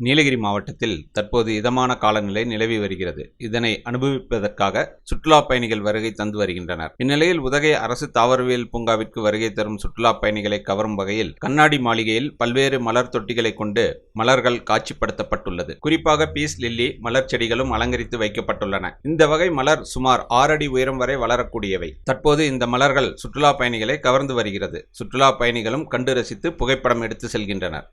நீலகிரி மாவட்டத்தில் தற்போது இதமான காலநிலை நிலவி வருகிறது. இதனை அனுபவிப்பதற்காக சுற்றுலா பயணிகள் வருகை தந்து வருகின்றனர். இந்நிலையில் உதகை அரசு தாவரவியல் பூங்காவிற்கு வருகை தரும் சுற்றுலா பயணிகளை கவரும் வகையில் கண்ணாடி மாளிகையில் பல்வேறு மலர் தொட்டிகளை கொண்டு மலர்கள் காட்சிப்படுத்தப்பட்டுள்ளது. குறிப்பாக பீஸ் லில்லி மலர் செடிகளும் அலங்கரித்து வைக்கப்பட்டுள்ளன. இந்த வகை மலர் சுமார் 6 அடி உயரம் வரை வளரக்கூடியவை. தற்போது இந்த மலர்கள் சுற்றுலா பயணிகளை கவர்ந்து வருகிறது. சுற்றுலா பயணிகளும் கண்டு ரசித்து புகைப்படம் எடுத்து செல்கின்றனர்.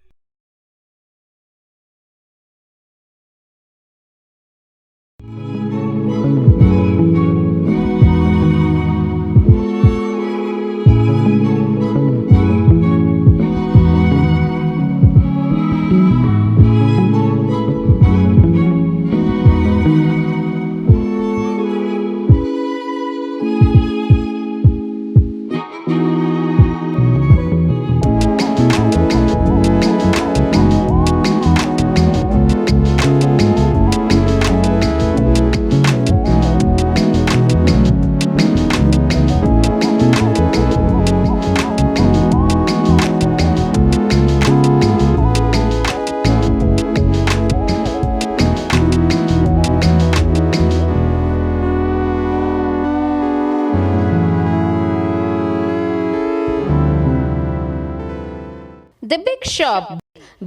தி பிக் ஷாப்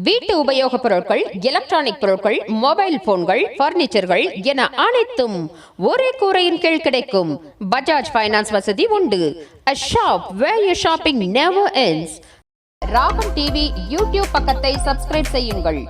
வீட்டு உபயோகப் பொருட்கள், எலக்ட்ரானிக் பொருட்கள், மொபைல் போன்கள், பர்னிச்சர்கள் என அனைத்தும் ஒரே கூரையின் கீழ் கிடைக்கும். பஜாஜ் ஃபைனான்ஸ் வசதி உண்டு. A shop where your shopping never ends. ராகம் டிவி யூடியூப் பக்கத்தை சப்ஸ்கிரைப் செய்யுங்கள்.